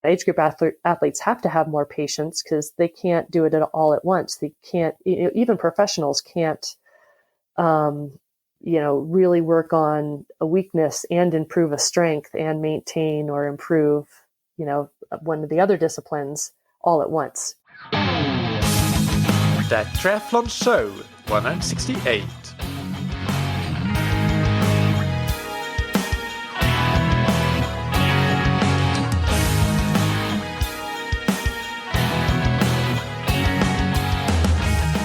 age group athletes have to have more patience because they can't do it all at once. They can't, even professionals can't, really work on a weakness and improve a strength and maintain or improve, one of the other disciplines all at once. That Triathlon Show 168.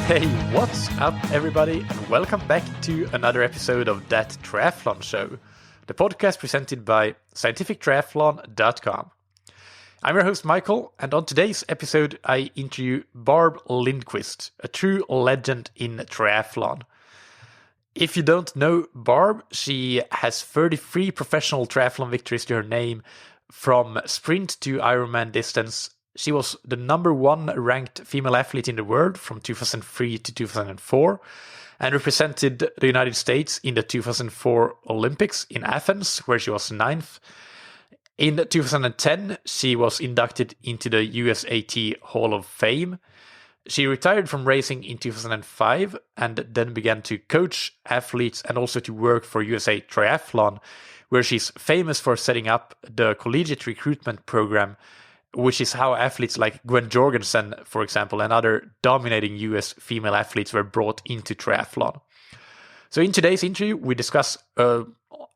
Hey, what's up everybody, and welcome back to another episode of That Triathlon Show, the podcast presented by scientifictriathlon.com. I'm your host Michael, and on today's episode I interview Barb Lindquist, a true legend in triathlon. If you don't know Barb, she has 33 professional triathlon victories to her name, from sprint to Ironman distance. She was the number one ranked female athlete in the world from 2003 to 2004 and represented the United States in the 2004 Olympics in Athens, where she was ninth. In 2010, she was inducted into the USAT Hall of Fame. She retired from racing in 2005 and then began to coach athletes and also to work for USA Triathlon, where she's famous for setting up the Collegiate Recruitment Program, which is how athletes like Gwen Jorgensen, for example, and other dominating US female athletes were brought into triathlon. So in today's interview, we discuss a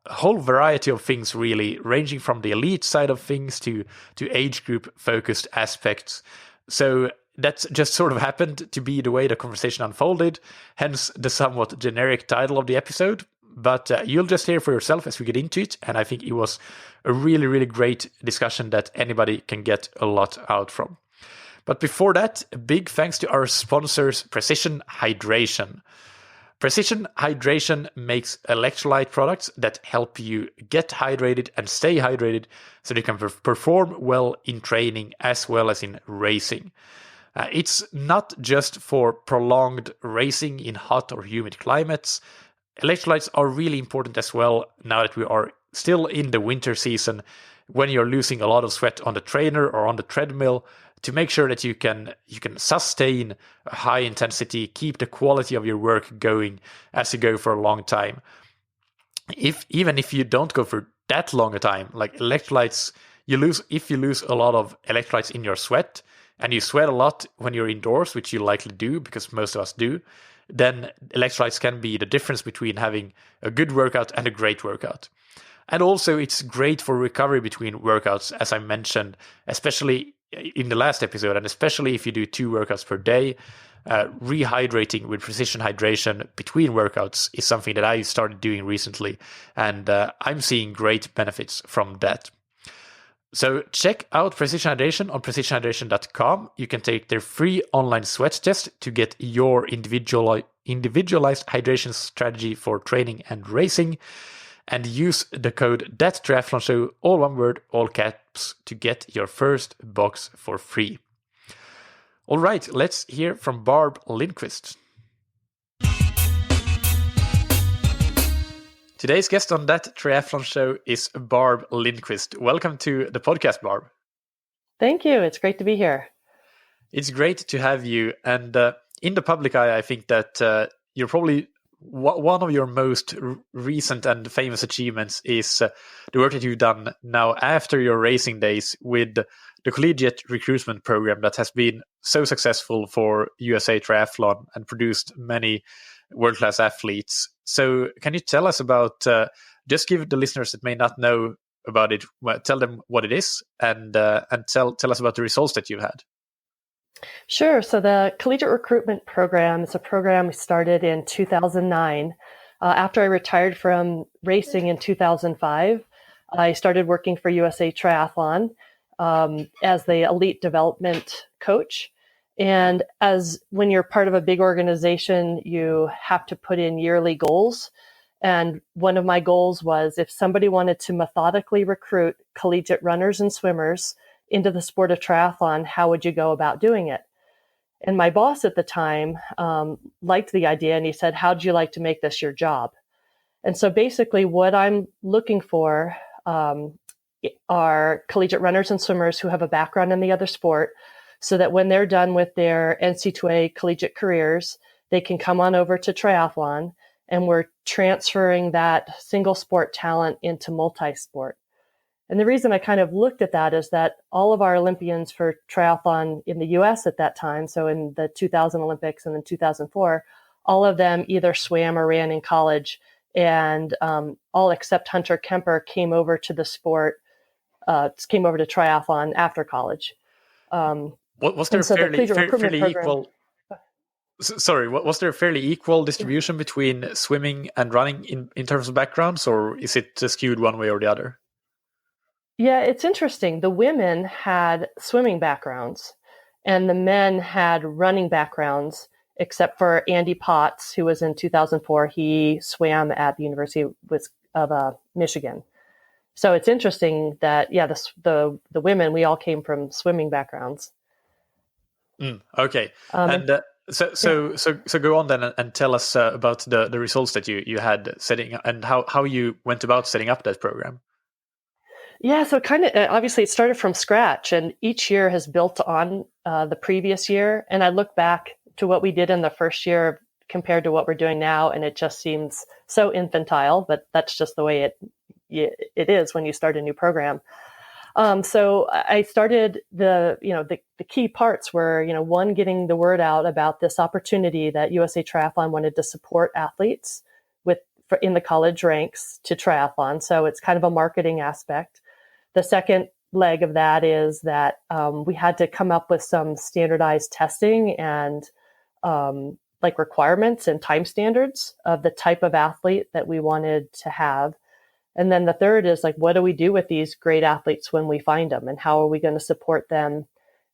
whole variety of things, really, ranging from the elite side of things to age group focused aspects. So that's just sort of happened to be the way the conversation unfolded, hence the somewhat generic title of the episode. But you'll just hear for yourself as we get into it, and I think it was a really, really great discussion that anybody can get a lot out from. But before that, a big thanks to our sponsors, Precision Hydration. Precision Hydration makes electrolyte products that help you get hydrated and stay hydrated so you can perform well in training as well as in racing. It's not just for prolonged racing in hot or humid climates. Electrolytes are really important as well now that we are still in the winter season, when you're losing a lot of sweat on the trainer or on the treadmill, to make sure that you can sustain a high intensity, keep the quality of your work going as you go for a long time. Even if you don't go for that long a time, like electrolytes, if you lose a lot of electrolytes in your sweat, and you sweat a lot when you're indoors, which you likely do because most of us do, then electrolytes can be the difference between having a good workout and a great workout. And also it's great for recovery between workouts, as I mentioned, especially in the last episode, and especially if you do 2 workouts per day. Rehydrating with precision hydration between workouts is something that I started doing recently, and I'm seeing great benefits from that. So check out Precision Hydration on precisionhydration.com. You can take their free online sweat test to get your individualized hydration strategy for training and racing, and use the code THATTRIATHLONSHOW, all one word, all caps, to get your first box for free. All right, let's hear from Barb Lindquist. Today's guest on That Triathlon Show is Barb Lindquist. Welcome to the podcast, Barb. Thank you. It's great to be here. It's great to have you. And in the public eye, I think that you're probably one of your most recent and famous achievements is the work that you've done now after your racing days with the Collegiate Recruitment Program that has been so successful for USA Triathlon and produced many world-class athletes. So can you tell us about, just give the listeners that may not know about it, tell them what it is, and tell us about the results that you've had. Sure. So the Collegiate Recruitment Program is a program we started in 2009. After I retired from racing in 2005, I started working for USA Triathlon as the elite development coach. And as when you're part of a big organization, you have to put in yearly goals. And one of my goals was, if somebody wanted to methodically recruit collegiate runners and swimmers into the sport of triathlon, how would you go about doing it? And my boss at the time liked the idea, and he said, how'd you like to make this your job? And so basically what I'm looking for are collegiate runners and swimmers who have a background in the other sport, so that when they're done with their NC2A collegiate careers, they can come on over to triathlon, and we're transferring that single sport talent into multi-sport. And the reason I kind of looked at that is that all of our Olympians for triathlon in the US at that time, so in the 2000 Olympics and then 2004, all of them either swam or ran in college, and all except Hunter Kemper came over to the sport, came over to triathlon after college. Was there and so the fairly collegiate recruitment fairly program, equal? Sorry, was there a fairly equal distribution between swimming and running in terms of backgrounds, or is it skewed one way or the other? Yeah, it's interesting. The women had swimming backgrounds and the men had running backgrounds, except for Andy Potts, who was in 2004. He swam at the University of Michigan. So it's interesting that, yeah, the women, we all came from swimming backgrounds. Okay. And so go on then and tell us about the results that you had setting, and how you went about setting up that program. Yeah, so kind of obviously it started from scratch, and each year has built on the previous year. And I look back to what we did in the first year compared to what we're doing now, and it just seems so infantile, but that's just the way it is when you start a new program. So I started the key parts were, one, getting the word out about this opportunity that USA Triathlon wanted to support athletes in the college ranks to triathlon. So it's kind of a marketing aspect. The second leg of that is that we had to come up with some standardized testing and requirements and time standards of the type of athlete that we wanted to have. And then the third is what do we do with these great athletes when we find them, and how are we going to support them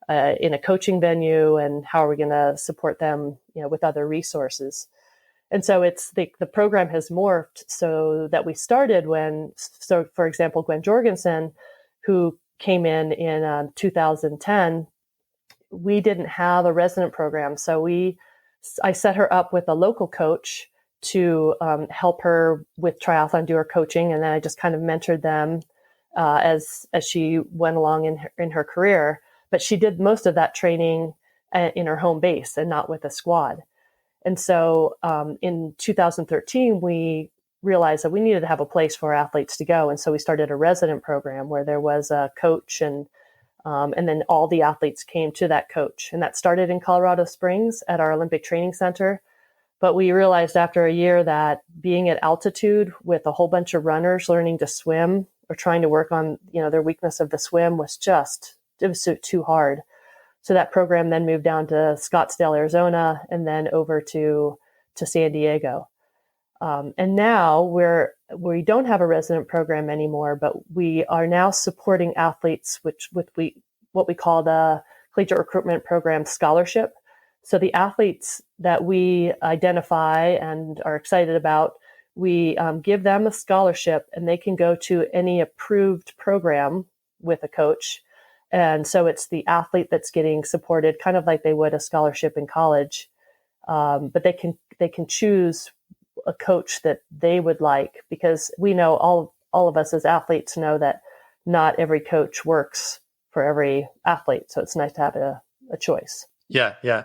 in a coaching venue, and how are we going to support them, with other resources. And so it's the program has morphed so that we started for example, Gwen Jorgensen, who came in 2010, we didn't have a resident program. So I set her up with a local coach to help her with triathlon, do her coaching. And then I just kind of mentored them as she went along in her career. But she did most of that training in her home base and not with a squad. And so in 2013, we realized that we needed to have a place for athletes to go. And so we started a resident program where there was a coach, and then all the athletes came to that coach. And that started in Colorado Springs at our Olympic Training Center. But we realized after a year that being at altitude with a whole bunch of runners learning to swim or trying to work on, their weakness of the swim was too hard. So that program then moved down to Scottsdale, Arizona, and then over to San Diego. And now we don't have a resident program anymore, but we are now supporting athletes with what we call the Collegiate Recruitment Program scholarship. So the athletes that we identify and are excited about, we give them a scholarship, and they can go to any approved program with a coach. And so it's the athlete that's getting supported, kind of like they would a scholarship in college. But they can choose a coach that they would like, because we know all of us as athletes know that not every coach works for every athlete. So it's nice to have a choice. Yeah.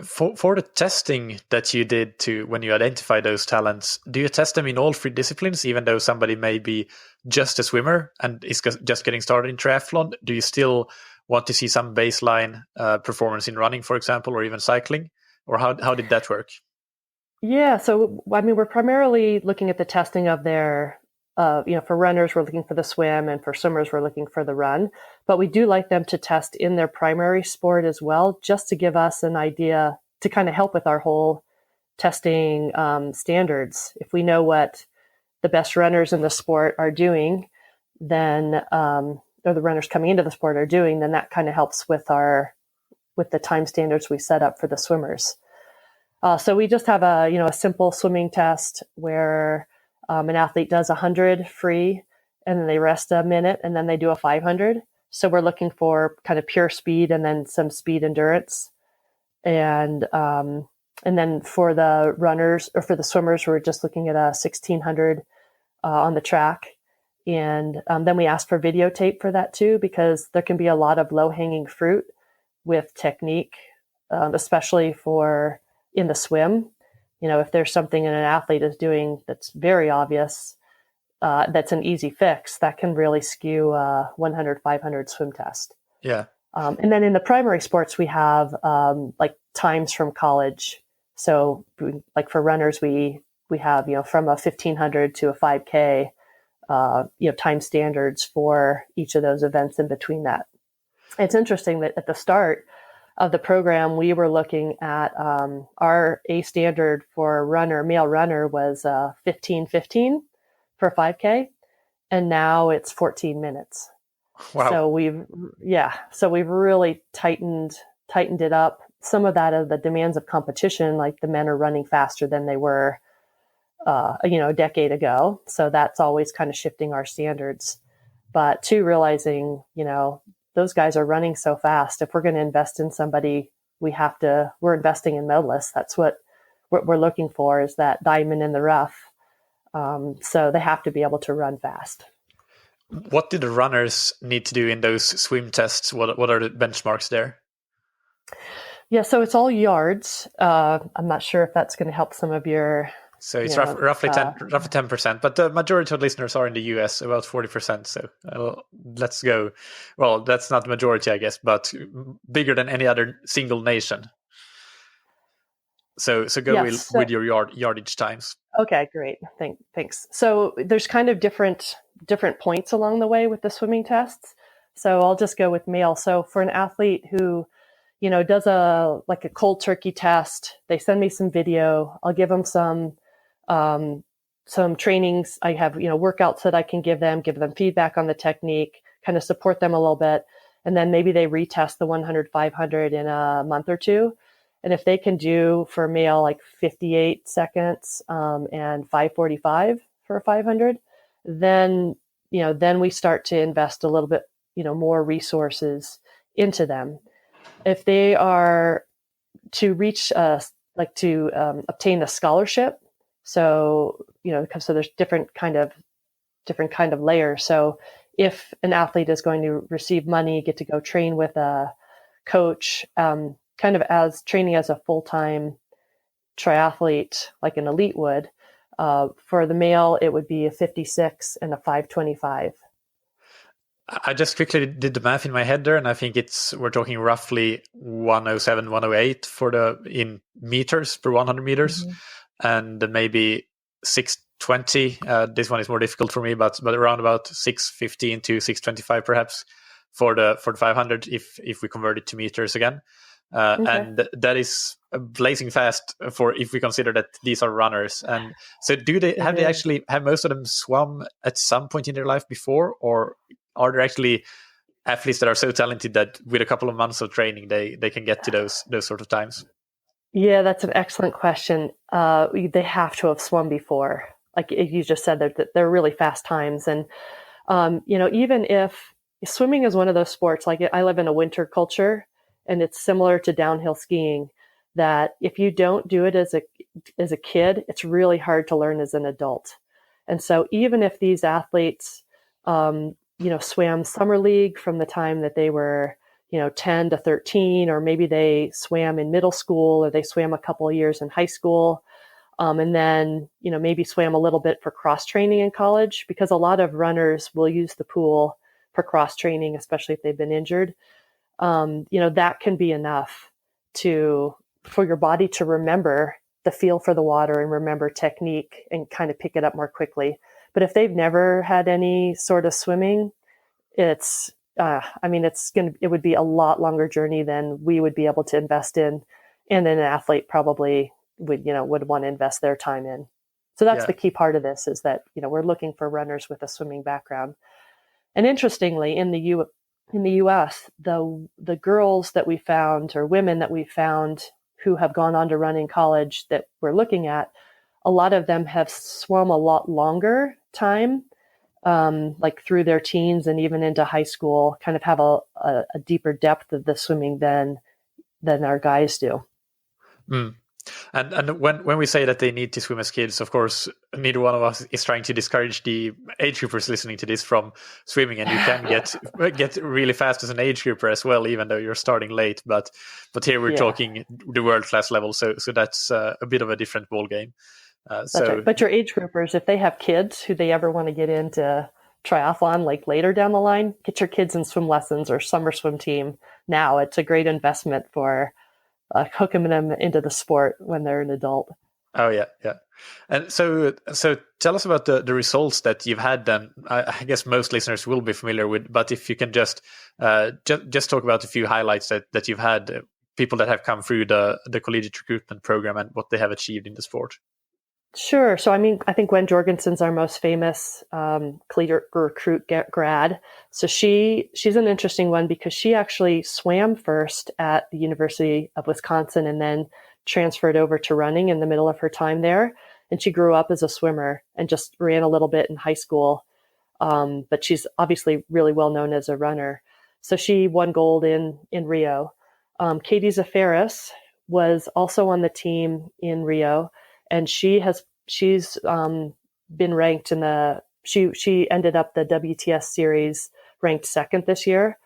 For the testing that you did when you identify those talents, do you test them in all three disciplines, even though somebody may be just a swimmer and is just getting started in triathlon? Do you still want to see some baseline performance in running, for example, or even cycling? Or how did that work? Yeah, so we're primarily looking at the testing of their, for runners, we're looking for the swim, and for swimmers, we're looking for the run. But we do like them to test in their primary sport as well, just to give us an idea to kind of help with our whole testing standards. If we know what the best runners in the sport are doing, then, or the runners coming into the sport are doing, then that kind of helps with the time standards we set up for the swimmers. So we just have a simple swimming test where an athlete does 100 free, and then they rest a minute, and then they do a 500. So we're looking for kind of pure speed and then some speed endurance. And then for the runners or for the swimmers, we're just looking at a 1600 on the track. And then we ask for videotape for that too, because there can be a lot of low-hanging fruit with technique, especially for in the swim. If there's something an athlete is doing that's very obvious, that's an easy fix, that can really skew a 100, 500 swim test. Yeah. And then in the primary sports, we have like times from college. So like for runners, we have, from a 1500 to a 5K, time standards for each of those events in between that. It's interesting that at the start of the program, we were looking at our A standard for a runner, male runner, was 15:15 for 5K, and now it's 14 minutes. Wow. So we've really tightened it up. Some of that of the demands of competition, like the men are running faster than they were, a decade ago. So that's always kind of shifting our standards. But too, realizing, those guys are running so fast. If we're going to invest in somebody, we're investing in medalists. That's what we're looking for, is that diamond in the rough. So they have to be able to run fast. What do the runners need to do in those swim tests? What are the benchmarks there? Yeah, so it's all yards. I'm not sure if that's going to help some of your... So it's roughly 10%, but the majority of listeners are in the US, about 40%. So let's go. Well, that's not the majority, I guess, but bigger than any other single nation. So go with your yardage times. Okay, great. Thanks. So there's kind of different points along the way with the swimming tests. So I'll just go with male. So for an athlete who, does a cold turkey test, they send me some video. I'll give them some trainings. I have, workouts that I can give them feedback on the technique, kind of support them a little bit. And then maybe they retest the 100, 500 in a month or two. And if they can do for male, like 58 seconds, and 5:45 for a 500, then we start to invest a little bit, more resources into them. If they are to reach, obtain a scholarship, so there's different kind of layers. So if an athlete is going to receive money, get to go train with a coach, kind of as training as a full-time triathlete, like an elite would, for the male, it would be a 56 and a 5:25. I just quickly did the math in my head there, and I think we're talking roughly 107, 108 in meters per 100 meters, and maybe 620. This one is more difficult for me, but around about 615 to 625 perhaps for the 500 if we convert it to meters again. And that is blazing fast for if we consider that these are runners. And so have most of them swum at some point in their life before, or are there actually athletes that are so talented that with a couple of months of training they can get to those sort of times? Yeah, that's an excellent question. They have to have swum before. Like you just said, they're really fast times. And even if swimming is one of those sports, like I live in a winter culture, and it's similar to downhill skiing, that if you don't do it as a kid, it's really hard to learn as an adult. And so even if these athletes, swam summer league from the time that they were, 10 to 13, or maybe they swam in middle school, or they swam a couple of years in high school, and then, maybe swam a little bit for cross training in college, because a lot of runners will use the pool for cross training, especially if they've been injured. That can be enough for your body to remember the feel for the water and remember technique and kind of pick it up more quickly. But if they've never had any sort of swimming, it would be a lot longer journey than we would be able to invest in, and then an athlete probably would want to invest their time in. So that's the key part of this, is that, we're looking for runners with a swimming background. And interestingly, in the US, the girls that we found, or women that we found who have gone on to run in college that we're looking at, a lot of them have swum a lot longer time, like through their teens and even into high school, kind of have a deeper depth of the swimming than our guys do. And when we say that they need to swim as kids, of course, neither one of us is trying to discourage the age groupers listening to this from swimming, and you can get really fast as an age grouper as well, even though you're starting late. But here we're talking the world class level, so that's a bit of a different ball game. That's right. But your age groupers, if they have kids who they ever want to get into triathlon, like later down the line, get your kids in swim lessons or summer swim team now. It's a great investment for hooking them into the sport when they're an adult. Oh yeah. And so tell us about the results that you've had. Then I guess most listeners will be familiar with, but if you can just talk about a few highlights that you've had, people that have come through the Collegiate Recruitment Program and what they have achieved in the sport. Sure. So, I think Gwen Jorgensen's our most famous collegiate recruit grad. So she's an interesting one because she actually swam first at the University of Wisconsin and then transferred over to running in the middle of her time there. And she grew up as a swimmer and just ran a little bit in high school. But she's obviously really well known as a runner. So she won gold in Rio. Katie Zaferis was also on the team in Rio. And she's been ranked she ended up the WTS series ranked second this year.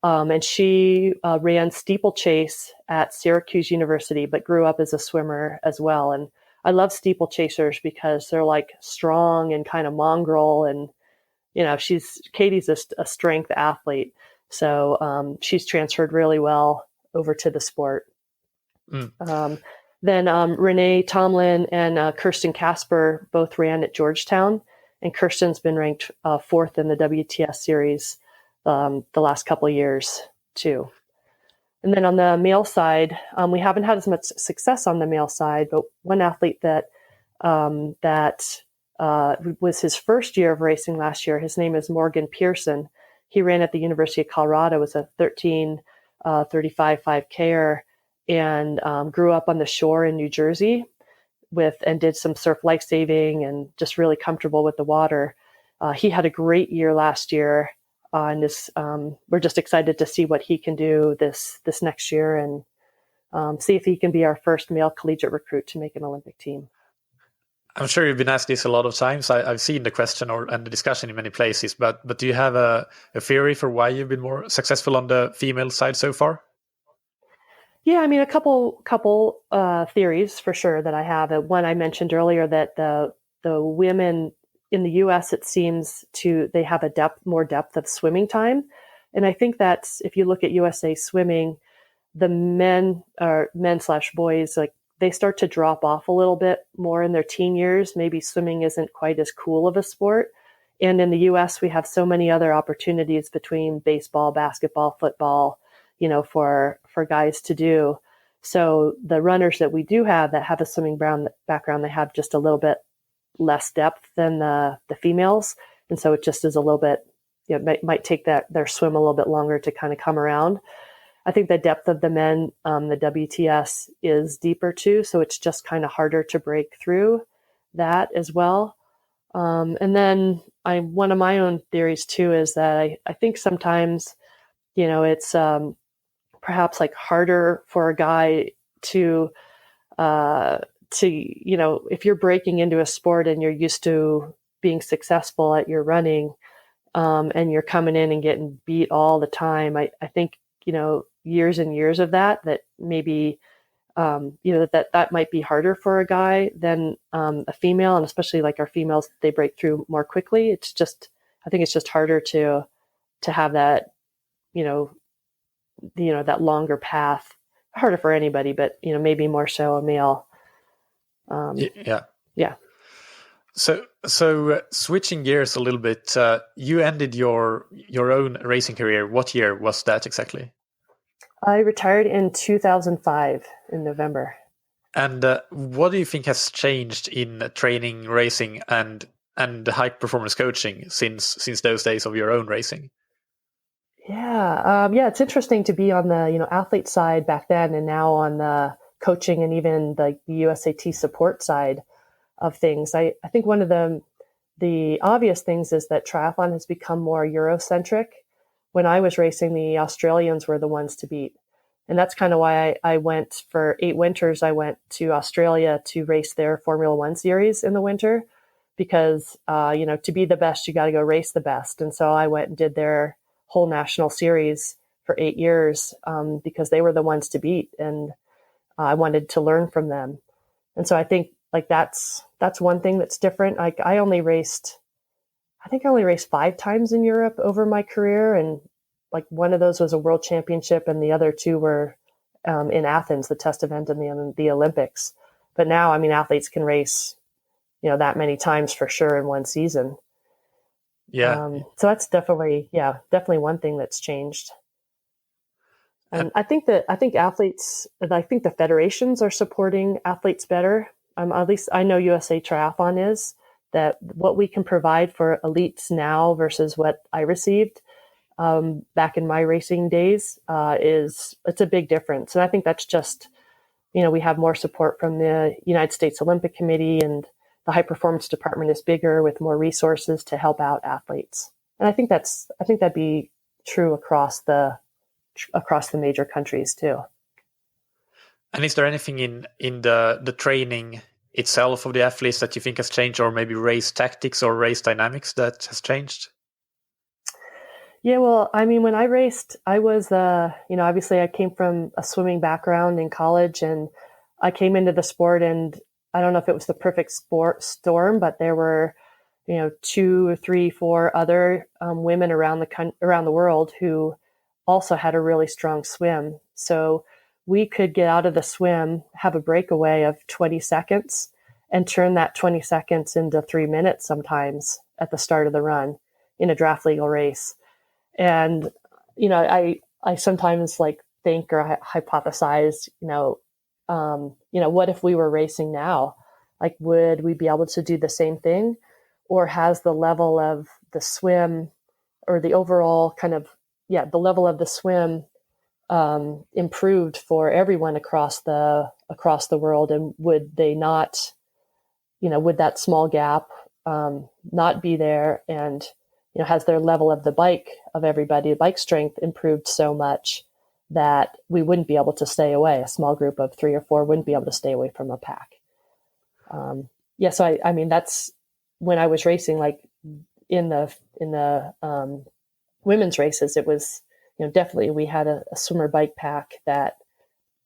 And she ran steeplechase at Syracuse University, but grew up as a swimmer as well. And I love steeplechasers because they're like strong and kind of mongrel. And, Katie's a strength athlete. So she's transferred really well over to the sport. Then Renee Tomlin and Kirsten Casper both ran at Georgetown, and Kirsten's been ranked fourth in the WTS series the last couple of years too. And then on the male side, we haven't had as much success on the male side, but one athlete that was his first year of racing last year, his name is Morgan Pearson. He ran at the University of Colorado as a 13:35 5K'er. And grew up on the shore in New Jersey and did some surf lifesaving and just really comfortable with the water. He had a great year last year, and we're just excited to see what he can do this next year and see if he can be our first male collegiate recruit to make an Olympic team. I'm sure you've been asked this a lot of times. I've seen the question and the discussion in many places, but do you have a theory for why you've been more successful on the female side so far? Yeah, a couple theories for sure that I have. One I mentioned earlier that the women in the U.S. it seems they have more depth of swimming time, and I think that's if you look at USA Swimming, the men/boys like they start to drop off a little bit more in their teen years. Maybe swimming isn't quite as cool of a sport, and in the U.S. we have so many other opportunities between baseball, basketball, football. For guys to do. So the runners that we do have that have a swimming background, they have just a little bit less depth than the females. And so it just is a little bit, might take their swim a little bit longer to kind of come around. I think the depth of the men, the WTS is deeper too. So it's just kind of harder to break through that as well. And then one of my own theories too, is that I think sometimes, it's, perhaps like harder for a guy to if you're breaking into a sport and you're used to being successful at your running, and you're coming in and getting beat all the time. I think, years and years of that maybe, that might be harder for a guy than a female. And especially like our females, they break through more quickly. I think it's just harder to have that, that longer path, harder for anybody, but maybe more so a male. Yeah. So switching gears a little bit, you ended your own racing career. What year was that exactly? I retired in 2005 in November. And what do you think has changed in training, racing, and high performance coaching since those days of your own racing? Yeah. It's interesting to be on the, athlete side back then and now on the coaching and even the USAT support side of things. I think one of the obvious things is that triathlon has become more Eurocentric. When I was racing, the Australians were the ones to beat. And that's kind of why I went for 8 winters. I went to Australia to race their Formula One series in the winter because, to be the best, you got to go race the best. And so I went and did their whole national series for 8 years because they were the ones to beat. And I wanted to learn from them. And so I think like that's one thing that's different. Like I think I only raced 5 times in Europe over my career. And like one of those was a world championship and the other 2 were in Athens, the test event and the Olympics. But now, I mean, athletes can race, that many times for sure in one season. Yeah. So that's definitely one thing that's changed. And I think athletes, I think the federations are supporting athletes better. At least I know USA Triathlon is, that what we can provide for elites now versus what I received back in my racing days it's a big difference. And I think that's just, we have more support from the United States Olympic Committee, and the high performance department is bigger with more resources to help out athletes. And I think that'd be true across the major countries too. And is there anything in the training itself of the athletes that you think has changed, or maybe race tactics or race dynamics that has changed? Yeah, well, I mean, when I raced, I was, obviously I came from a swimming background in college, and I came into the sport, and I don't know if it was the perfect storm, but there were, 2 or 3, 4 other women around the world who also had a really strong swim. So we could get out of the swim, have a breakaway of 20 seconds, and turn that 20 seconds into 3 minutes sometimes at the start of the run in a draft legal race. And, I sometimes think or hypothesize, what if we were racing now? Like, would we be able to do the same thing? Or has the level of the swim or the overall the level of the swim improved for everyone across the world? And would they not, would that small gap not be there? And, has their level of the bike strength improved so much that we wouldn't be able to stay away? A small group of 3 or 4 wouldn't be able to stay away from a pack. So I mean, that's when I was racing, like in the women's races, it was, definitely we had a swimmer bike pack that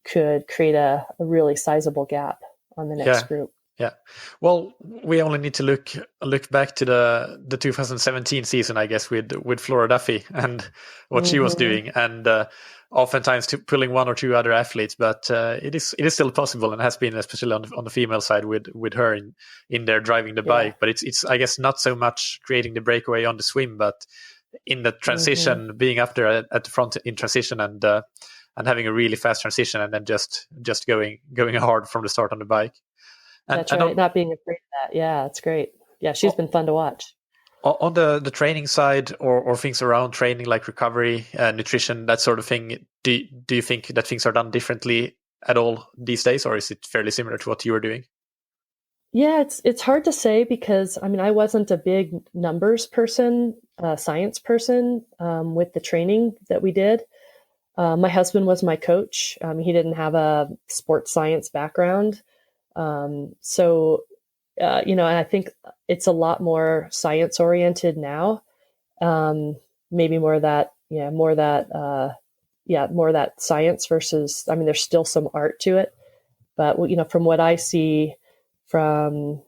could create a really sizable gap on the next group. Yeah. Well, we only need to look back to the 2017 season, I guess, with Flora Duffy and what she was doing, and oftentimes pulling 1 or 2 other athletes. But it is still possible, and has been, especially on the female side with her in there driving the bike. But it's I guess not so much creating the breakaway on the swim, but in the transition, being up there at the front in transition, and having a really fast transition, and then just going hard from the start on the bike. That's right. Not being afraid of that. Yeah, it's great. Yeah, she's been fun to watch. On the training side, or things around training, like recovery, nutrition, that sort of thing, do you think that things are done differently at all these days, or is it fairly similar to what you were doing? Yeah, it's hard to say because, I mean, I wasn't a big numbers person, science person with the training that we did. My husband was my coach. He didn't have a sports science background. So, and I think it's a lot more science oriented now. Maybe more that science versus, I mean, there's still some art to it, but from what I see from,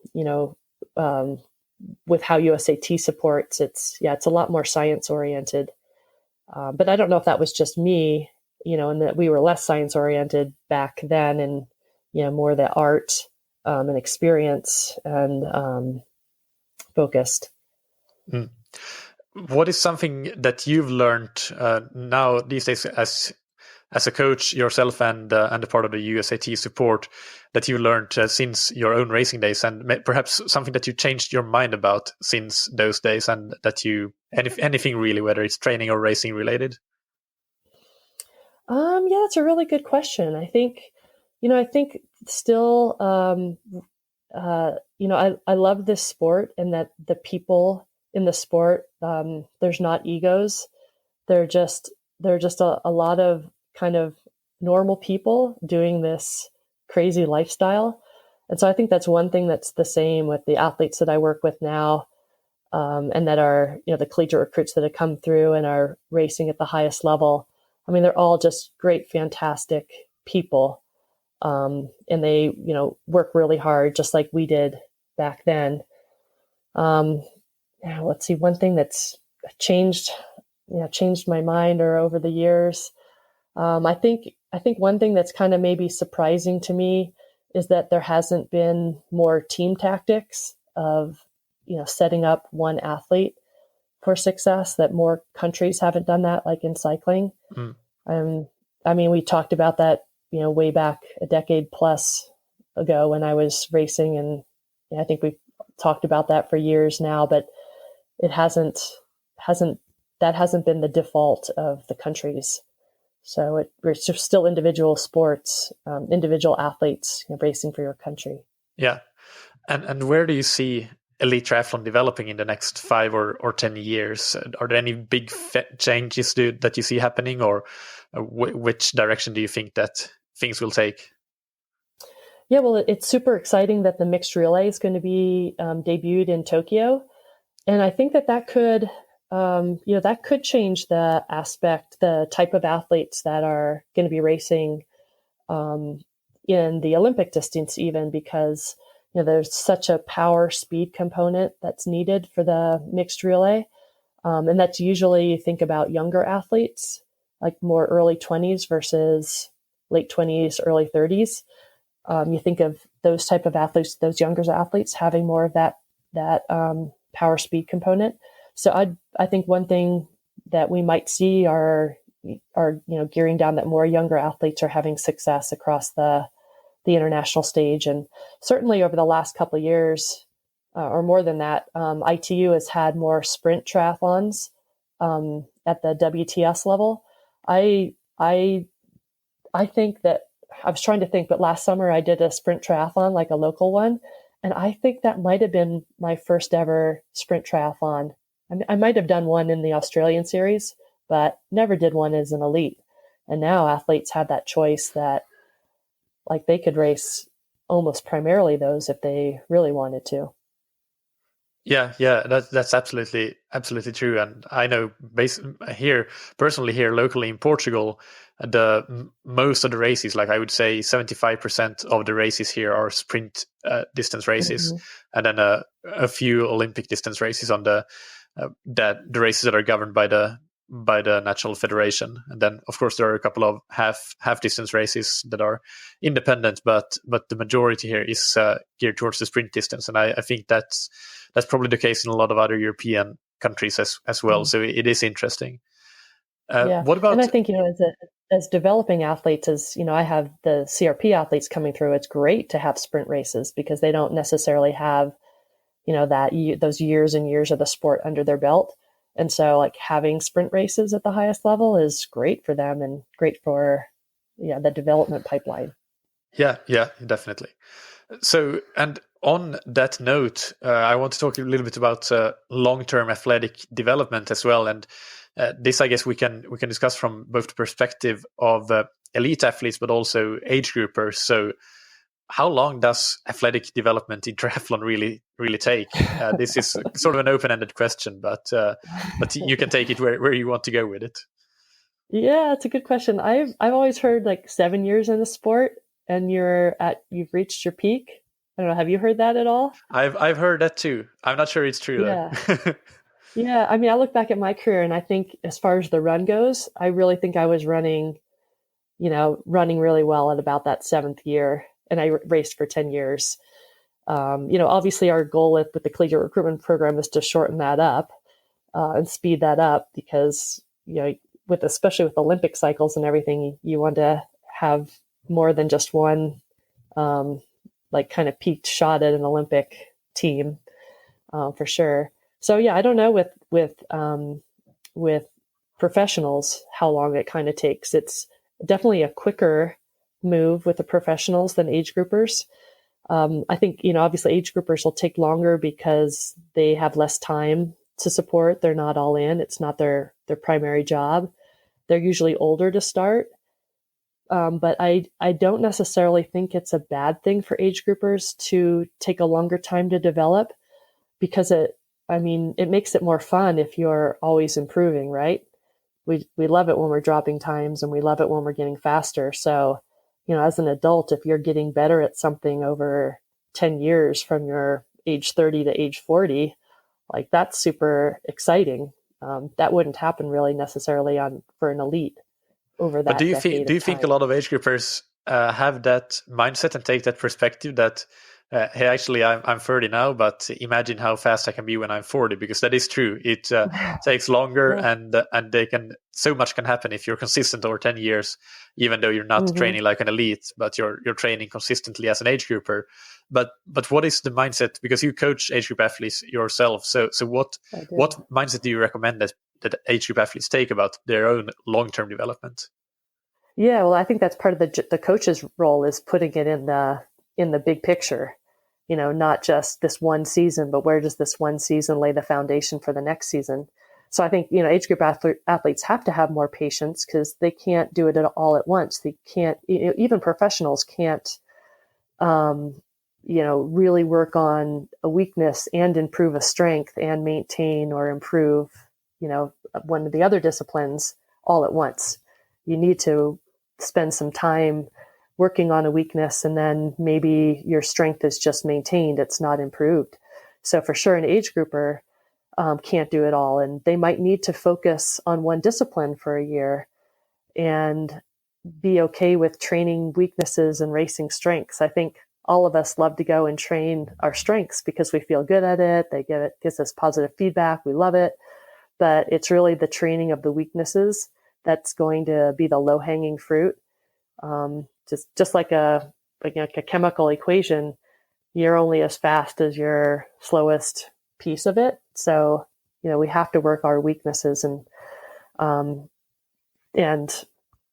with how USAT supports, it's a lot more science oriented. But I don't know if that was just me, and that we were less science oriented back then, and, more the art and experience and focused. Mm. What is something that you've learned now these days as a coach yourself and a part of the USAT support, that you learned since your own racing days, and perhaps something that you changed your mind about since those days, and that anything really, whether it's training or racing related? Yeah, that's a really good question. I think still, I love this sport, and that the people in the sport, there's not egos. They're just a lot of kind of normal people doing this crazy lifestyle. And so I think that's one thing that's the same with the athletes that I work with now, and that are, the collegiate recruits that have come through and are racing at the highest level. I mean, they're all just great, fantastic people. And they, work really hard, just like we did back then. Let's see, one thing that's changed my mind or over the years. I think one thing that's kind of maybe surprising to me is that there hasn't been more team tactics of, setting up one athlete for success, that more countries haven't done that, like in cycling. I mean, we talked about that, way back a decade plus ago when I was racing. And I think we've talked about that for years now, but it hasn't been the default of the countries. So we're still individual sports, individual athletes, racing for your country. Yeah. And where do you see elite triathlon developing in the next 5 or 10 years? Are there any big changes that you see happening, or which direction do you think that things will take? Yeah, well, it's super exciting that the mixed relay is going to be debuted in Tokyo. And I think that could, that could change the type of athletes that are going to be racing in the Olympic distance, even because, there's such a power speed component that's needed for the mixed relay. And that's usually, you think about younger athletes, like more early 20s versus late 20s, early 30s. You think of those type of athletes, those younger athletes having more of that power speed component. So I think one thing that we might see are gearing down that more younger athletes are having success across the international stage. And certainly over the last couple of years, or more than that, ITU has had more sprint triathlons at the WTS level. I think that, I was trying to think, but last summer I did a sprint triathlon, like a local one. And I think that might have been my first ever sprint triathlon. I might have done one in the Australian series, but never did one as an elite. And now athletes have that choice that, like, they could race almost primarily those if they really wanted to. Yeah, that's absolutely true. And I know personally here locally in Portugal, most of the races, like I would say 75% of the races here are sprint distance races, and then a few Olympic distance races on the races that are governed by the national federation. And then of course there are a couple of half distance races that are independent, but the majority here is geared towards the sprint distance. And I think that's probably the case in a lot of other European countries as well. So it is interesting. What about? And I think, as developing athletes, as I have the CRP athletes coming through, it's great to have sprint races because they don't necessarily have, those years and years of the sport under their belt. And so, like, having sprint races at the highest level is great for them and great for, the development pipeline. Yeah, definitely. So, and on that note, I want to talk a little bit about long-term athletic development as well. And this, I guess, we can discuss from both the perspective of elite athletes, but also age groupers. So, how long does athletic development in triathlon really take? This is sort of an open-ended question, but you can take it where you want to go with it. Yeah, it's a good question. I've always heard like 7 years in the sport, and you've reached your peak. I don't know. Have you heard that at all? I've heard that too. I'm not sure it's true though. Yeah. I mean, I look back at my career, and I think as far as the run goes, I really think I was running really well at about that 7th year. And I raced for 10 years. Obviously our goal with the Collegiate Recruitment Program is to shorten that up and speed that up because, especially with Olympic cycles and everything, you want to have more than just one, kind of peaked shot at an Olympic team, for sure. So yeah, I don't know with professionals, how long it kind of takes. It's definitely a quicker move with the professionals than age groupers. I think, obviously age groupers will take longer because they have less time to support. They're not all in. It's not their primary job. They're usually older to start. But I don't necessarily think it's a bad thing for age groupers to take a longer time to develop, because it makes it more fun if you're always improving, right? We love it when we're dropping times, and we love it when we're getting faster. So, as an adult, if you're getting better at something over 10 years from your age 30 to age 40, like, that's super exciting. That wouldn't happen really necessarily for an elite over But that decade do of you think a time. lot of age groupers have that mindset and take that perspective that hey, actually I'm 30 now, but imagine how fast I can be when I'm 40? Because that is true. It takes longer, Yeah. and so much can happen if you're consistent over 10 years, even though you're not Hmm. training like an elite, but you're training consistently as an age grouper. But what is the mindset? Because you coach age group athletes yourself, so I what do. mindset do you recommend that age group athletes take about their own long-term development? Yeah, well, I think that's part of the coach's role, is putting it in the big picture. Not just this one season, but where does this one season lay the foundation for the next season? So I think, age group athletes have to have more patience, because they can't do it all at once. They can't, even professionals can't, really work on a weakness and improve a strength and maintain or improve, one of the other disciplines all at once. You need to spend some time working on a weakness, and then maybe your strength is just maintained, it's not improved. So for sure, an age grouper can't do it all, and they might need to focus on one discipline for a year and be okay with training weaknesses and racing strengths. I think all of us love to go and train our strengths because we feel good at it. Gives us positive feedback. We love it. But it's really the training of the weaknesses that's going to be the low hanging fruit. Just like a chemical equation, you're only as fast as your slowest piece of it. So, we have to work our weaknesses, um, and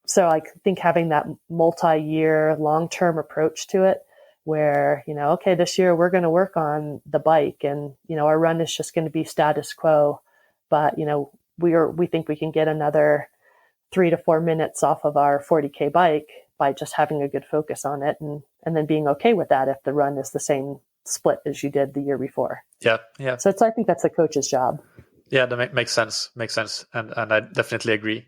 so I think having that multi-year, long-term approach to it, where, okay, this year we're going to work on the bike, and, our run is just going to be status quo, but, we think we can get another 3 to 4 minutes off of our 40K bike by just having a good focus on it, and then being okay with that if the run is the same split as you did the year before. Yeah, yeah. So I think that's the coach's job. Yeah, that makes sense. Makes sense, and I definitely agree.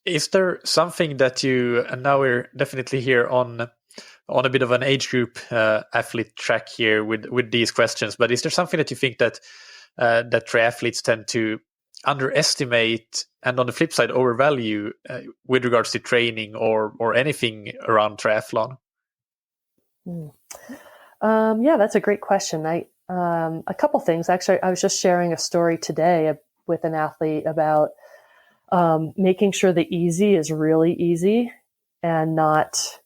Is there something that you? And now we're definitely here on a bit of an age group athlete track here with these questions. But is there something that you think that that triathletes tend to underestimate, and on the flip side overvalue with regards to training or anything around triathlon? Hmm. Yeah, that's a great question. A couple things. Actually, I was just sharing a story today with an athlete about making sure the easy is really easy, and not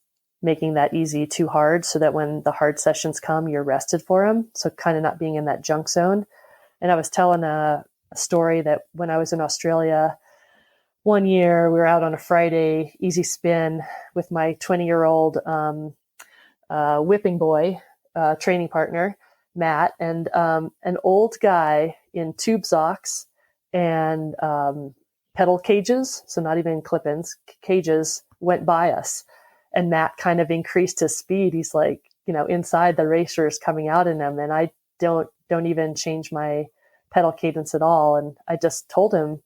making that easy too hard, so that when the hard sessions come, you're rested for them. So kind of not being in that junk zone. And I was telling a story that when I was in Australia one year, we were out on a Friday easy spin with my 20-year-old whipping boy training partner, Matt, and an old guy in tube socks and pedal cages, so not even clip-ins, cages, went by us. And Matt kind of increased his speed. He's like, inside the racers coming out in him, and I don't even change my pedal cadence at all. And I just told him,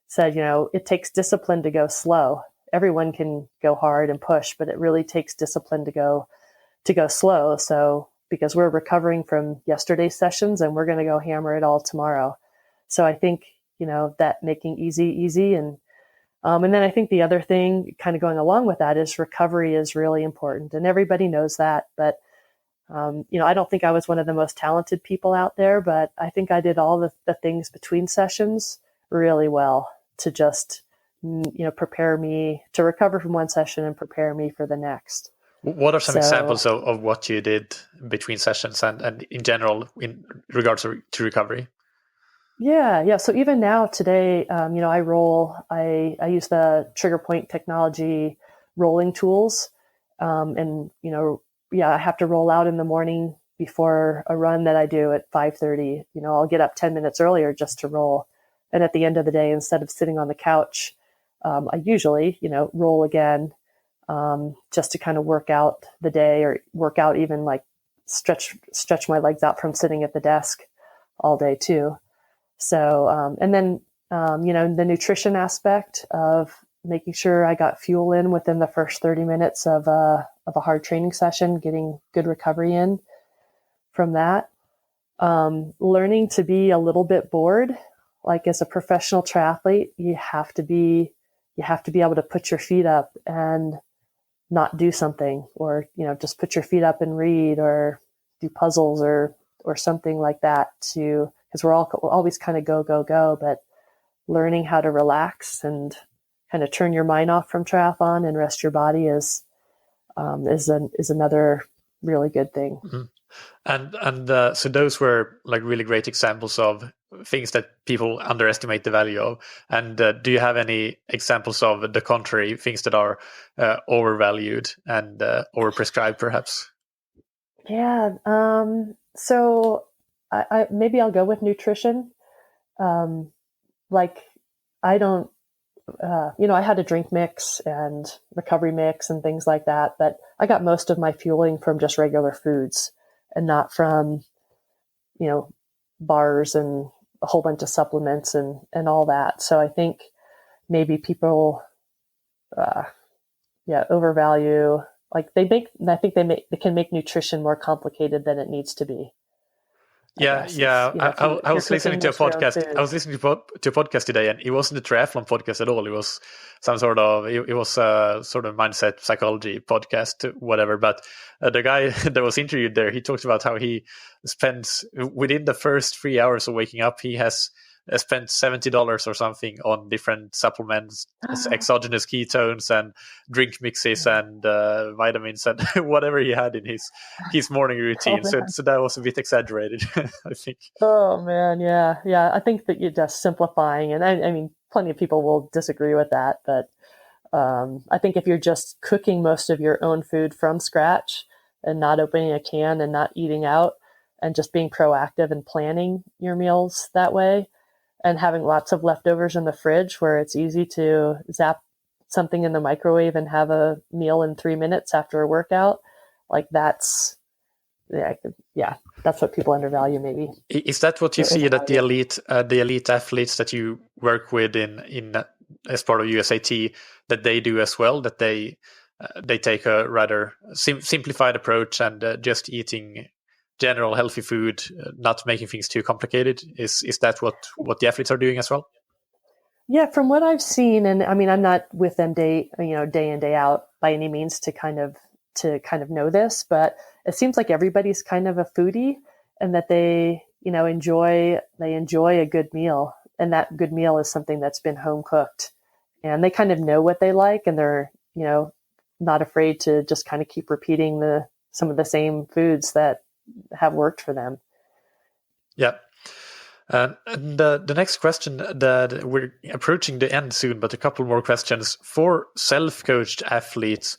said, it takes discipline to go slow. Everyone can go hard and push, but it really takes discipline to go slow. So because we're recovering from yesterday's sessions, and we're going to go hammer it all tomorrow. So I think, that making easy. And then I think the other thing kind of going along with that is recovery is really important, and everybody knows that. But, I don't think I was one of the most talented people out there, but I think I did all the things between sessions really well to just, prepare me to recover from one session and prepare me for the next. What are some So examples of what you did between sessions and in general in regards to recovery? Yeah. So even now today, I roll. I use the trigger point technology rolling tools, and I have to roll out in the morning before a run that I do at 5:30. I'll get up 10 minutes earlier just to roll, and at the end of the day, instead of sitting on the couch, I usually roll again, just to kind of work out the day, or work out, even like stretch my legs out from sitting at the desk all day too. So, and then, the nutrition aspect of making sure I got fuel in within the first 30 minutes of a hard training session, getting good recovery in from that. Learning to be a little bit bored. Like, as a professional triathlete, you have to be able to put your feet up and not do something, or, just put your feet up and read, or do puzzles, or something like that, because we're always kind of go, but learning how to relax and kind of turn your mind off from triathlon and rest your body is another really good thing. Mm-hmm. And so those were like really great examples of things that people underestimate the value of. And do you have any examples of the contrary, things that are overvalued and overprescribed, perhaps? Yeah. So I maybe I'll go with nutrition. Like, I don't, I had a drink mix and recovery mix and things like that, but I got most of my fueling from just regular foods, and not from, bars and a whole bunch of supplements and all that. So I think maybe people, overvalue, like I think they can make nutrition more complicated than it needs to be. I was listening to a podcast. I was listening to a podcast today, and it wasn't a triathlon podcast at all. It was some sort of a sort of mindset psychology podcast, whatever. But the guy that was interviewed there, he talked about how he spends, within the first 3 hours of waking up, he has spent $70 or something on different supplements, exogenous ketones and drink mixes and vitamins and whatever he had in his morning routine. So that was a bit exaggerated, I think. Oh man, yeah. I think that you're just simplifying, and I mean, plenty of people will disagree with that, but I think if you're just cooking most of your own food from scratch and not opening a can and not eating out, and just being proactive and planning your meals that way, and having lots of leftovers in the fridge where it's easy to zap something in the microwave and have a meal in 3 minutes after a workout, like that's what people undervalue, maybe. Is that what you see that the elite athletes that you work with in as part of USAT, that they do as well, that they take a rather simplified approach and just eating general healthy food, not making things too complicated? Is that what the athletes are doing as well? Yeah, from what I've seen, and I mean, I'm not with them day in, day out by any means to kind of know this, but it seems like everybody's kind of a foodie, and that they enjoy a good meal, and that good meal is something that's been home cooked, and they kind of know what they like, and they're not afraid to just kind of keep repeating some of the same foods that have worked for them. Yeah. And the next question, that we're approaching the end soon, but a couple more questions. For self-coached athletes,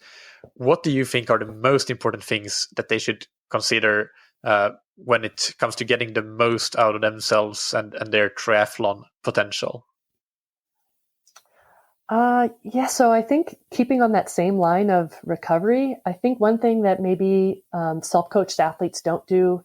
what do you think are the most important things that they should consider when it comes to getting the most out of themselves and their triathlon potential? So I think, keeping on that same line of recovery, I think one thing that maybe self-coached athletes don't do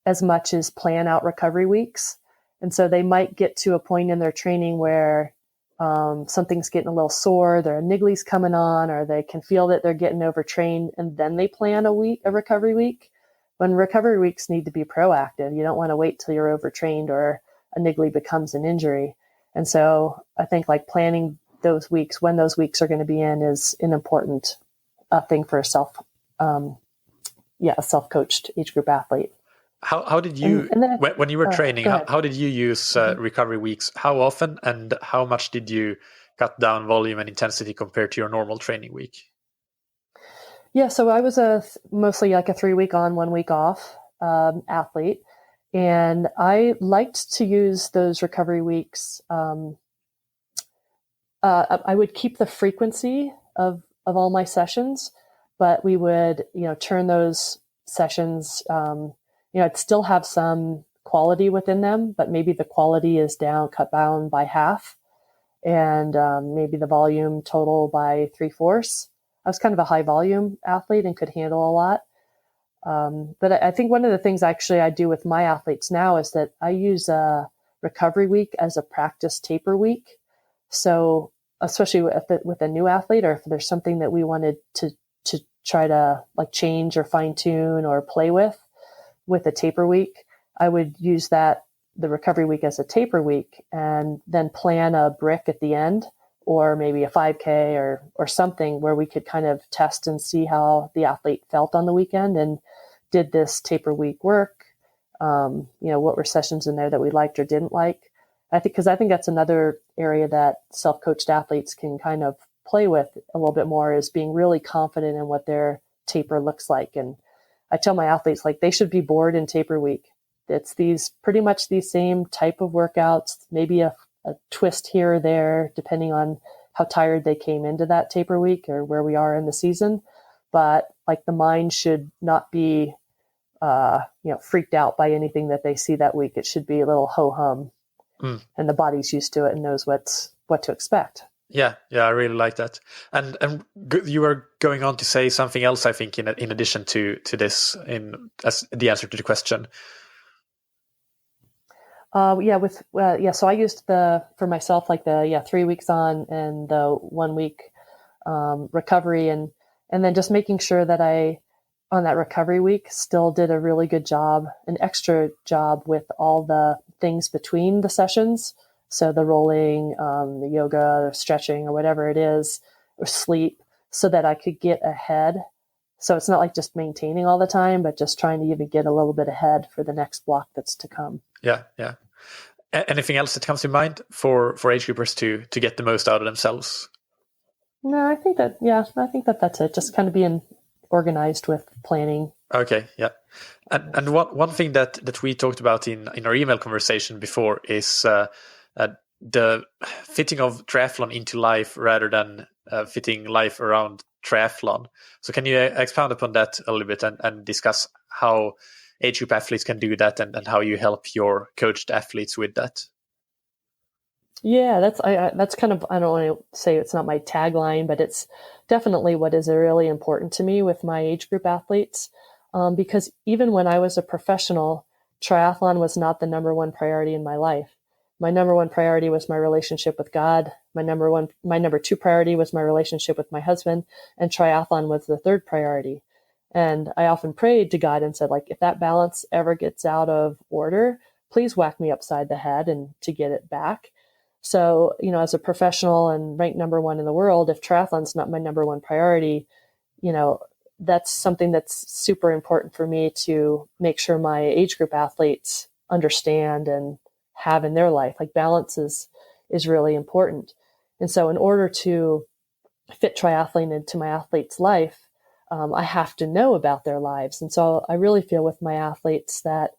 as much is plan out recovery weeks. And so they might get to a point in their training where something's getting a little sore, their niggly's coming on, or they can feel that they're getting overtrained, and then they plan a recovery week. When recovery weeks need to be proactive, you don't want to wait till you're overtrained or a niggly becomes an injury. And so I think, like, planning those weeks, when those weeks are going to be in, is an important thing for a self-coached age group athlete. How did you, when you were training, how did you use recovery weeks? How often, and how much did you cut down volume and intensity compared to your normal training week? Yeah, so I was mostly like a 3-week on, 1 week off athlete. And I liked to use those recovery weeks. I would keep the frequency of all my sessions, but we would, turn those sessions, I'd still have some quality within them, but maybe the quality is cut down by half, and maybe the volume total by 3/4. I was kind of a high volume athlete and could handle a lot. But I think one of the things actually I do with my athletes now is that I use a recovery week as a practice taper week. So especially with a new athlete, or if there's something that we wanted to try to like change or fine tune or play with a taper week, I would use the recovery week as a taper week, and then plan a brick at the end, or maybe a 5K or something where we could kind of test and see how the athlete felt on the weekend and did this taper week work. What were sessions in there that we liked or didn't like? I think that's another area that self-coached athletes can kind of play with a little bit more, is being really confident in what their taper looks like. And I tell my athletes, like, they should be bored in taper week. It's pretty much these same type of workouts, maybe a twist here or there, depending on how tired they came into that taper week or where we are in the season. But like, the mind should not be, freaked out by anything that they see that week. It should be a little ho-hum, and the body's used to it and knows what to expect. Yeah, I really like that. And you were going on to say something else, I think, in addition to this, as the answer to the question. So I used for myself, like 3 weeks on and the 1 week recovery, and then just making sure that I, on that recovery week, still did a really good job, an extra job with all the things between the sessions. So the rolling, the yoga, or stretching, or whatever it is, or sleep, so that I could get ahead. So it's not like just maintaining all the time, but just trying to even get a little bit ahead for the next block that's to come. Yeah. Anything else that comes to mind for age groupers to get the most out of themselves? No, I think that's it. Just kind of being organized with planning. Okay, yeah. And one thing that we talked about in our email conversation before is the fitting of triathlon into life rather than fitting life around triathlon. So can you expound upon that a little bit and discuss how age group athletes can do that, and how you help your coached athletes with that? Yeah, that's kind of, I don't want to say it's not my tagline, but it's definitely what is really important to me with my age group athletes. Because even when I was a professional, triathlon was not the number one priority in my life. My number one priority was my relationship with God. My number two priority was my relationship with my husband, and triathlon was the third priority. And I often prayed to God and said, like, if that balance ever gets out of order, please whack me upside the head and to get it back. So, as a professional and ranked number one in the world, if triathlon's not my number one priority, that's something that's super important for me to make sure my age group athletes understand and have in their life. Like, balance is really important. And so in order to fit triathlon into my athlete's life, I have to know about their lives. And so I really feel with my athletes that,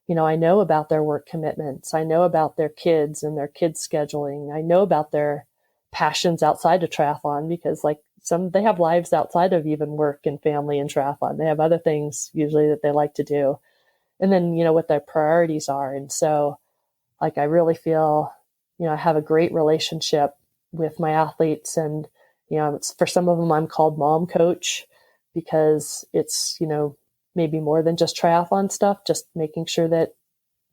I know about their work commitments. I know about their kids and their kids' scheduling. I know about their passions outside of triathlon, because they have lives outside of even work and family and triathlon. They have other things usually that they like to do. And then, what their priorities are. And so, I really feel, I have a great relationship with my athletes. And, for some of them, I'm called mom coach, because it's, maybe more than just triathlon stuff, just making sure that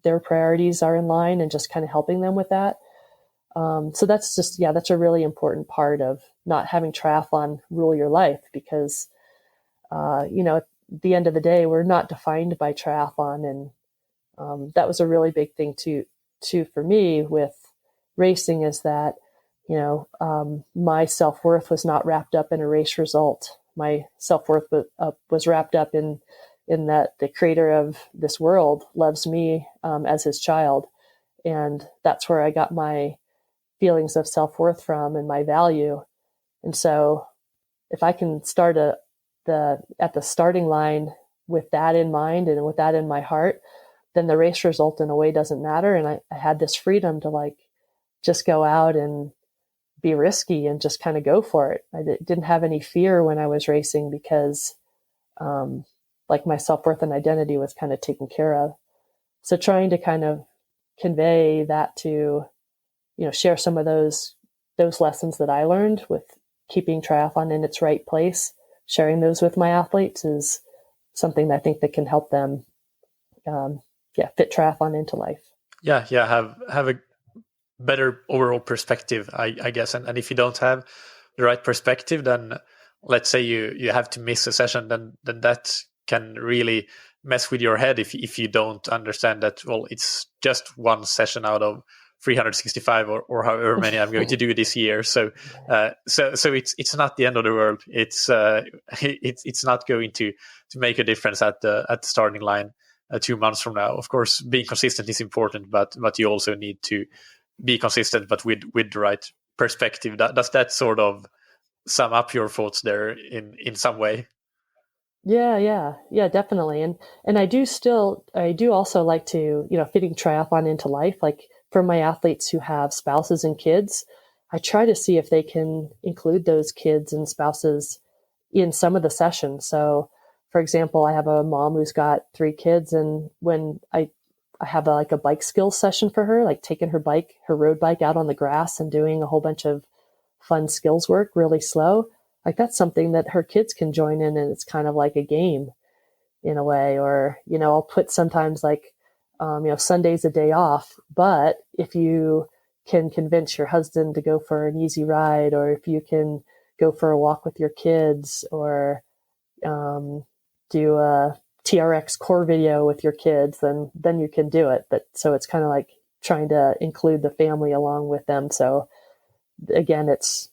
their priorities are in line and just kind of helping them with that. So that's that's a really important part of not having triathlon rule your life, because, at the end of the day, we're not defined by triathlon. And that was a really big thing too for me with racing, is that, my self-worth was not wrapped up in a race result. My self-worth was wrapped up in that the creator of this world loves me as his child. And that's where I got my feelings of self-worth from, and my value. And so if I can start at the starting line with that in mind and with that in my heart, then the race result in a way doesn't matter. And I had this freedom to just go out and be risky and just kind of go for it. I didn't have any fear when I was racing, because my self-worth and identity was kind of taken care of. So trying to kind of convey that to, share some of those lessons that I learned with keeping triathlon in its right place, sharing those with my athletes is something that I think that can help them, fit triathlon into life. Yeah, have a better overall perspective, I guess. And if you don't have the right perspective, then let's say you have to miss a session, then that can really mess with your head if you don't understand that, well, it's just one session out of 365 or however many I'm going to do this year. So it's not the end of the world. It's not going to make a difference at the starting line 2 months from now. Of course, being consistent is important, but you also need to be consistent, but with the right perspective. Does that sort of sum up your thoughts there in some way? Yeah, definitely. And I do also like to, fitting triathlon into life. Like for my athletes who have spouses and kids, I try to see if they can include those kids and spouses in some of the sessions. So for example, I have a mom who's got 3 kids, and when I have a bike skills session for her, like taking her road bike out on the grass and doing a whole bunch of fun skills work really slow. Like that's something that her kids can join in, and it's kind of like a game in a way. Or, I'll put sometimes Sunday's a day off, but if you can convince your husband to go for an easy ride, or if you can go for a walk with your kids, or do a TRX core video with your kids, then you can do it. But so it's kind of like trying to include the family along with them. So again, it's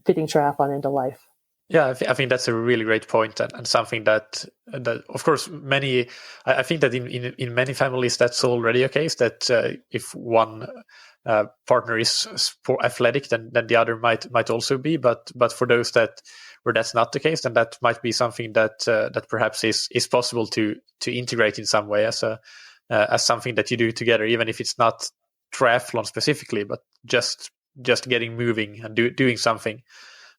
fitting triathlon into life. Yeah, I think that's a really great point, and something that of course I think that in many families that's already a case, that if one partner is athletic, then the other might also be. But for those where that's not the case, then that might be something that perhaps is possible to integrate in some way as something that you do together, even if it's not triathlon specifically, but just getting moving and doing something.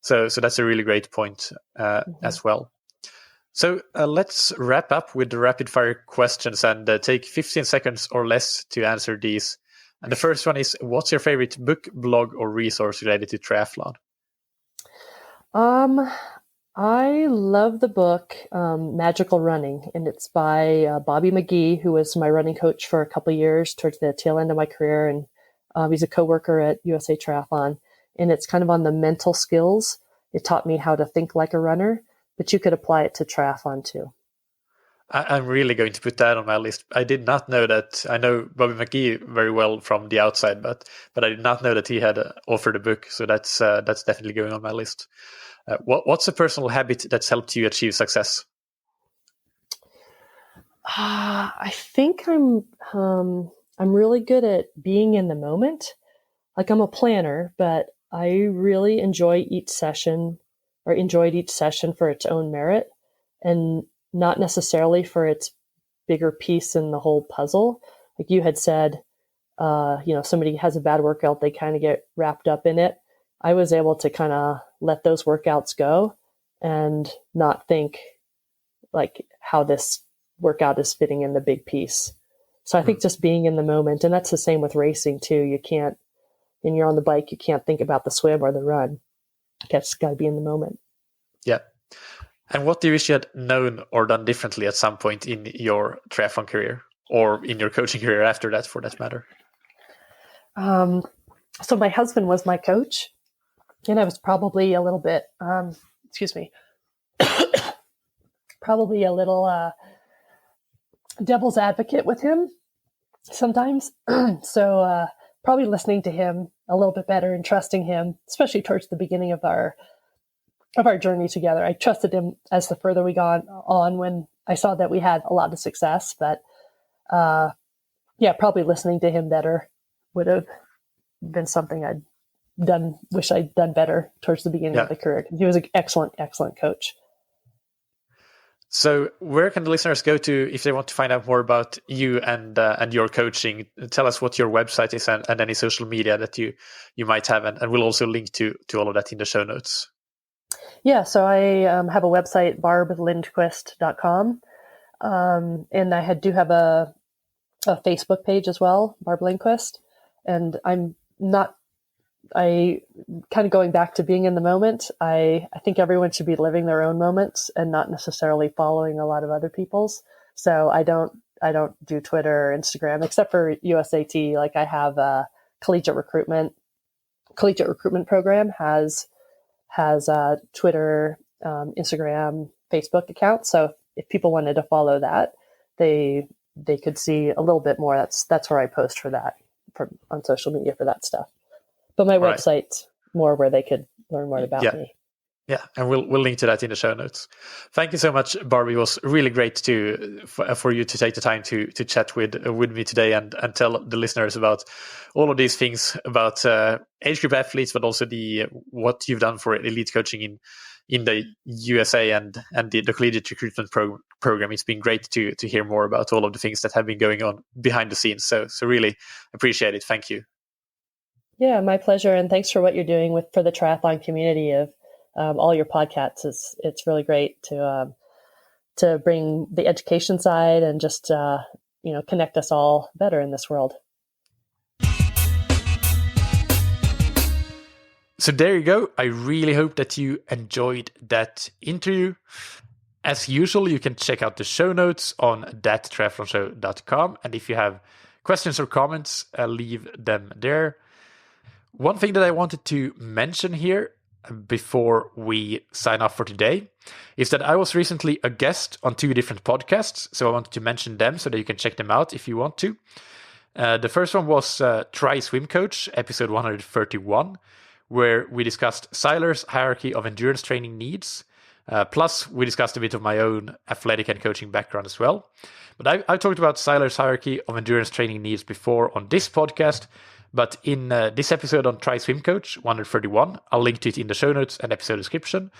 So that's a really great point as well. So let's wrap up with the rapid fire questions and take 15 seconds or less to answer these. And the first one is, what's your favorite book, blog, or resource related to triathlon? I love the book Magical Running, and it's by Bobby McGee, who was my running coach for a couple of years towards the tail end of my career, and he's a coworker at USA Triathlon. And it's kind of on the mental skills. It taught me how to think like a runner, but you could apply it to triathlon too. I'm really going to put that on my list. I did not know that. I know Bobby McGee very well from the outside, but I did not know that he had offered a book. So that's definitely going on my list. What's a personal habit that's helped you achieve success? I think I'm really good at being in the moment. Like I'm a planner, but I really enjoyed each session for its own merit, and not necessarily for its bigger piece in the whole puzzle. Like you had said, somebody has a bad workout, they kind of get wrapped up in it. I was able to kind of let those workouts go and not think like how this workout is fitting in the big piece. So I think just being in the moment, and that's the same with racing too. You can't, when you're on the bike, you can't think about the swim or the run. You just got to be in the moment. Yeah. And what do you wish you had known or done differently at some point in your triathlon career, or in your coaching career after that, for that matter? So my husband was my coach, and I was probably a little bit, probably a little devil's advocate with him sometimes. So probably listening to him a little bit better and trusting him, especially towards the beginning of our journey together. I trusted him as the further we got on, when I saw that we had a lot of success. But probably listening to him better would have been something wish I'd done better towards the beginning of the career. He was an excellent, excellent coach. So where can the listeners go to if they want to find out more about you and your coaching? Tell us what your website is and any social media that you might have, and we'll also link to all of that in the show notes. Yeah, so I have a website, barblindquist.com, and I do have a Facebook page as well, Barb Lindquist, and I'm not I kind of going back to being in the moment. I think everyone should be living their own moments and not necessarily following a lot of other people's. So I don't do Twitter or Instagram except for USAT. Like I have a Collegiate Recruitment Program has Twitter, Instagram, Facebook accounts. So if people wanted to follow that, they could see a little bit more. That's where I post for that on social media for that stuff. But my website's more where they could learn more about me. Yeah, and we'll link to that in the show notes. Thank you so much, Barbie. It was really great for you to take the time to chat with me today and tell the listeners about all of these things about age group athletes, but also what you've done for elite coaching in the USA and the Collegiate Recruitment Program. It's been great to hear more about all of the things that have been going on behind the scenes. So really appreciate it. Thank you. Yeah, my pleasure. And thanks for what you're doing for the triathlon community of all your podcasts. It's really great to bring the education side and just, connect us all better in this world. So there you go. I really hope that you enjoyed that interview. As usual, you can check out the show notes on thattriathlonshow.com. And if you have questions or comments, leave them there. One thing that I wanted to mention here before we sign off for today is that I was recently a guest on 2 different podcasts. So I wanted to mention them so that you can check them out if you want to. The first one was Try Swim Coach, episode 131, where we discussed Seiler's hierarchy of endurance training needs. Plus, we discussed a bit of my own athletic and coaching background as well. But I've talked about Seiler's hierarchy of endurance training needs before on this podcast. But in this episode on Try Swim Coach 131, I'll link to it in the show notes and episode description.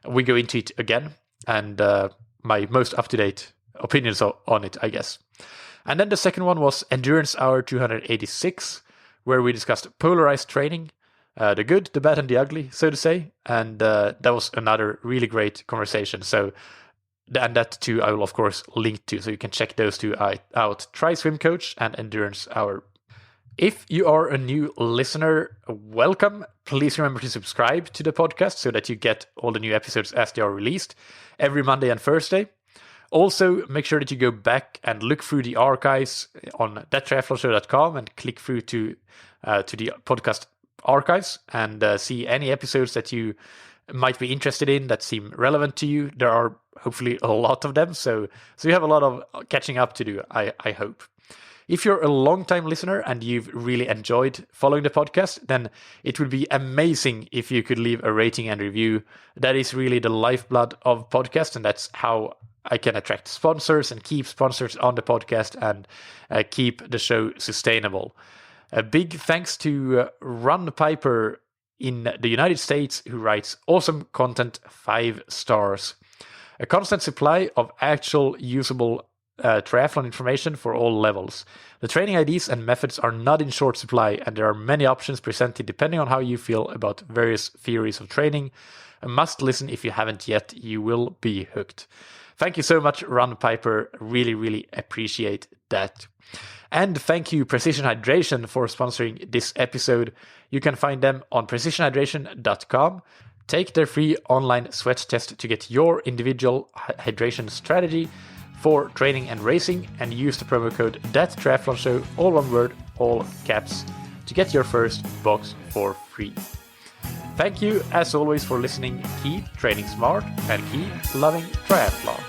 We go into it again and my most up-to-date opinions on it, I guess. And then the second one was Endurance Hour 286, where we discussed polarized training, the good, the bad, and the ugly, so to say. And that was another really great conversation. And that too, I will, of course, link to. So you can check those 2 out, Try Swim Coach and Endurance Hour. If you are a new listener, welcome. Please remember to subscribe to the podcast so that you get all the new episodes as they are released every Monday and Thursday. Also, make sure that you go back and look through the archives on thattriathlonshow.com and click through to the podcast archives and see any episodes that you might be interested in that seem relevant to you. There are hopefully a lot of them, so you have a lot of catching up to do, I hope. If you're a long-time listener and you've really enjoyed following the podcast, then it would be amazing if you could leave a rating and review. That is really the lifeblood of podcasts, and that's how I can attract sponsors and keep sponsors on the podcast and keep the show sustainable. A big thanks to Ron Piper in the United States, who writes awesome content 5 stars. A constant supply of actual usable triathlon information for all levels. The training ideas and methods are not in short supply, and there are many options presented depending on how you feel about various theories of training. A must listen if you haven't yet. You will be hooked. Thank you so much, Ron Piper. Really, really appreciate that. And thank you, Precision Hydration, for sponsoring this episode. You can find them on precisionhydration.com. Take their free online sweat test to get your individual hydration strategy for training and racing, and use the promo code ThatTriathlonShow, all one word, all caps, to get your first box for free. Thank you, as always, for listening. Keep training smart and keep loving triathlon.